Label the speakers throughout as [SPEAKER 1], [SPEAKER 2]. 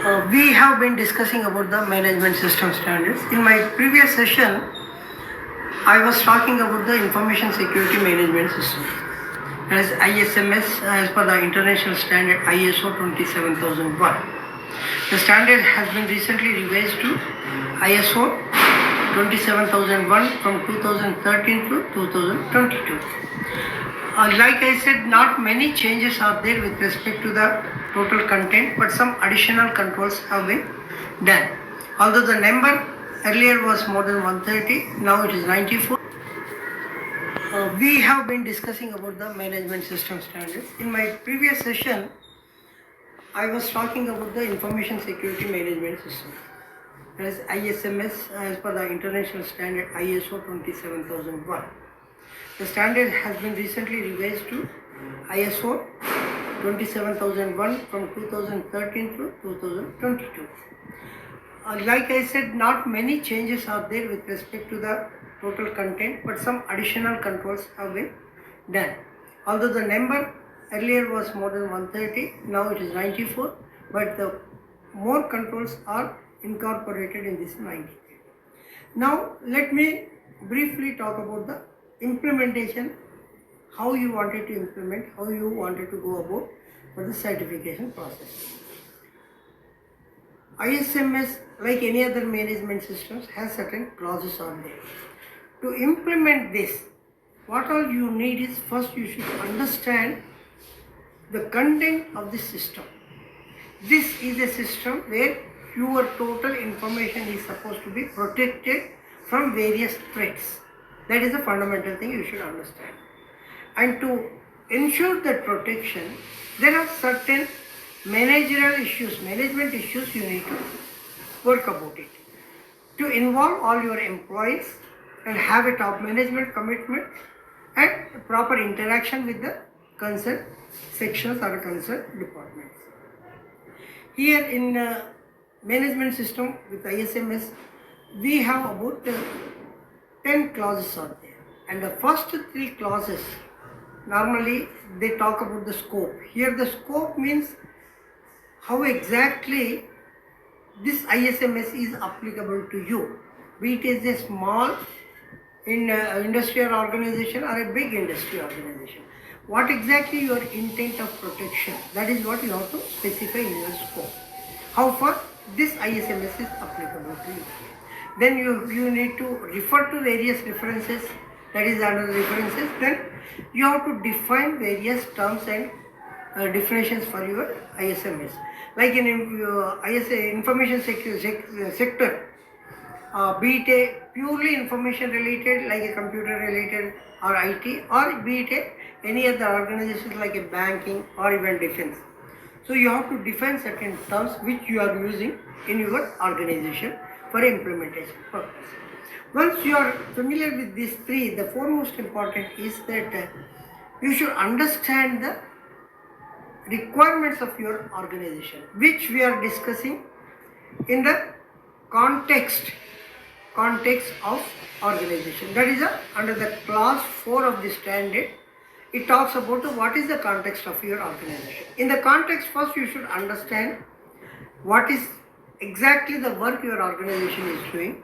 [SPEAKER 1] We have been discussing about the management system standards. In my previous session, I was talking about the information security management system. That is ISMS as per the international standard ISO 27001. The standard has been recently revised to ISO 27001 from 2013 to 2022. Like I said, not many changes are there with respect to the total content, but some additional controls have been done. Although the number earlier was more than 130, now it is 94. We have been discussing about the management system standards. In my previous session, I was talking about the information security management system. That is ISMS as per the international standard ISO 27001. The standard has been recently revised to ISO 27001 from 2013 to 2022. Like I said, not many changes are there with respect to the total content, but some additional controls have been done. Although the number earlier was more than 130, now it is 94, but the more controls are incorporated in this 93. Now let me briefly talk about the implementation, how you wanted to implement, how you wanted to go about for the certification process. ISMS, like any other management systems, has certain clauses on there. To implement this, what all you need is, first you should understand the content of the system. This is a system where your total information is supposed to be protected from various threats. That is a fundamental thing you should understand. And to ensure that protection, there are certain managerial issues, management issues you need to work about it. To involve all your employees and have a top management commitment and proper interaction with the concerned sections or concerned departments. Here in management system with ISMS, we have about 10 clauses are there, and the first 3 clauses normally they talk about the scope. Here the scope means how exactly this ISMS is applicable to you, be it is a small industrial organization or a big industry organization. What exactly your intent of protection, that is what you have to specify in your scope. How far this ISMS is applicable to you. Then you need to refer to various references, that is under references. Then you have to define various terms and definitions for your ISMS. Like in information sector, be it a purely information related like a computer related or IT, or be it any other organizations like a banking or even defense. So you have to define certain terms which you are using in your organization for implementation purpose. Once you are familiar with these 3, the foremost important is that you should understand the requirements of your organization, which we are discussing in the context of organization. That is under the clause 4 of the standard. It talks about what is the context of your organization. In the context, first you should understand what is exactly the work your organization is doing,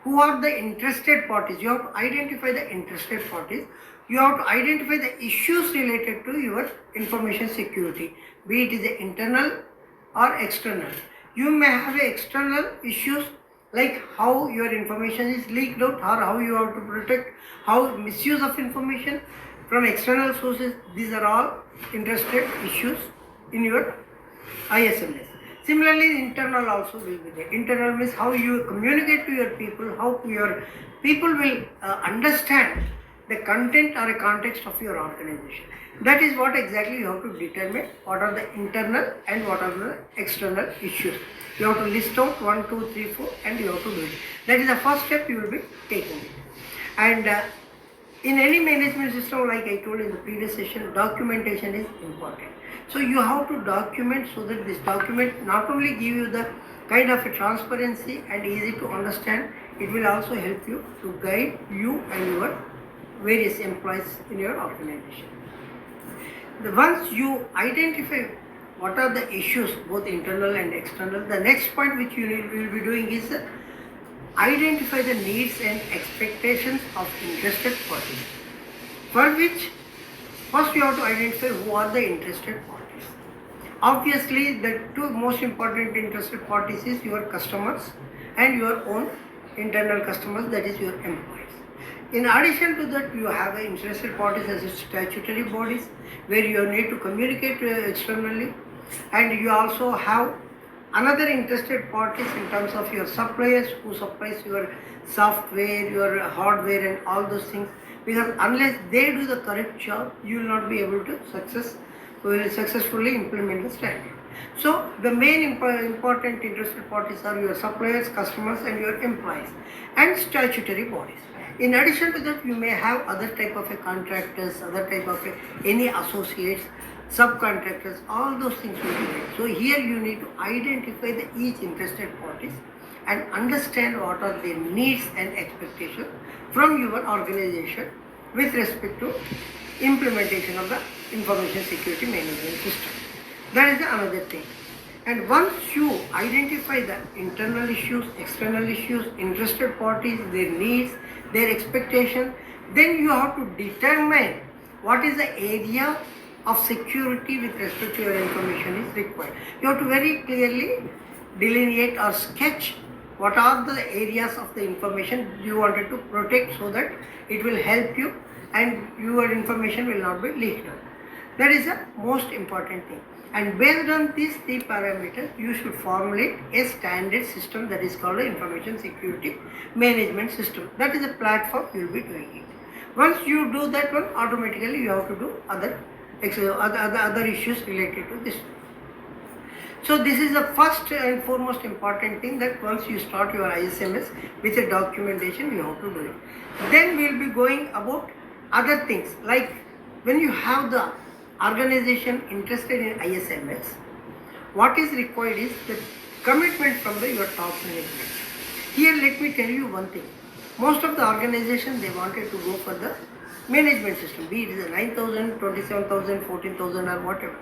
[SPEAKER 1] who are the interested parties. You have to identify the interested parties. You have to identify the issues related to your information security, be it is internal or external. You may have external issues like how your information is leaked out, or how you have to protect, how misuse of information from external sources. These are all interested issues in your ISMS. Similarly, internal also will be there. Internal means how you communicate to your people, how your people will understand the content or a context of your organization. That is what exactly you have to determine, what are the internal and what are the external issues. You have to list out 1, 2, 3, 4 and you have to do it. That is the first step you will be taking it. And in any management system, like I told in the previous session, documentation is important. So you have to document so that this document not only give you the kind of a transparency and easy to understand, it will also help you to guide you and your various employees in your organization. Once you identify what are the issues, both internal and external. The next point which you will be doing is identify the needs and expectations of interested parties. For which, first you have to identify who are the interested parties. Obviously, the two most important interested parties is your customers and your own internal customers, that is your employees. In addition to that, you have interested parties as statutory bodies where you need to communicate externally, and you also have another interested parties in terms of your suppliers who supplies your software, your hardware and all those things, because unless they do the correct job, you will not be able to successfully implement the standard. So the main important interested parties are your suppliers, customers and your employees and statutory bodies. In addition to that, you may have other type of contractors, other type of any associates, subcontractors, all those things will be there. So here you need to identify the each interested parties and understand what are their needs and expectations from your organization with respect to implementation of the information security management system. That is another thing. And once you identify the internal issues, external issues, interested parties, their needs, their expectations, then you have to determine what is the area of security with respect to your information is required. You have to very clearly delineate or sketch what are the areas of the information you wanted to protect so that it will help you and your information will not be leaked out. That is the most important thing. And based on these three parameters, you should formulate a standard system that is called the information security management system. That is a platform you will be doing it. Once you do that one, automatically you have to do other issues related to this. So this is the first and foremost important thing, that once you start your ISMS with a documentation, you have to do it. Then we will be going about other things, like when you have the organization interested in ISMS, what is required is the commitment from your top management. Here let me tell you one thing. Most of the organizations, they wanted to go for the management system, be it is 9,000, 27,000, 14,000 or whatever.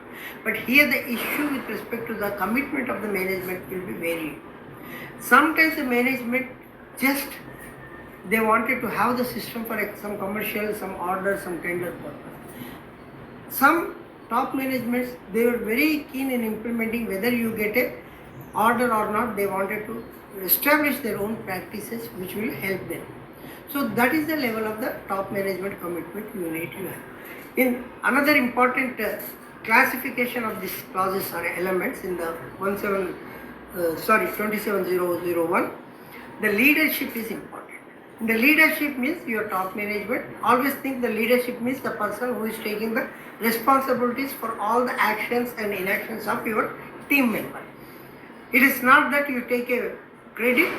[SPEAKER 1] But here the issue with respect to the commitment of the management will be varied. Sometimes the management just, they wanted to have the system for some commercial, some order, some tender purpose. Some top managements, they were very keen in implementing whether you get a order or not. They wanted to establish their own practices which will help them. So that is the level of the top management commitment you need to have. In another important classification of these clauses or elements in the 27001, the leadership is important. The leadership means your top management. Always think the leadership means the person who is taking the responsibilities for all the actions and inactions of your team member. It is not that you take a credit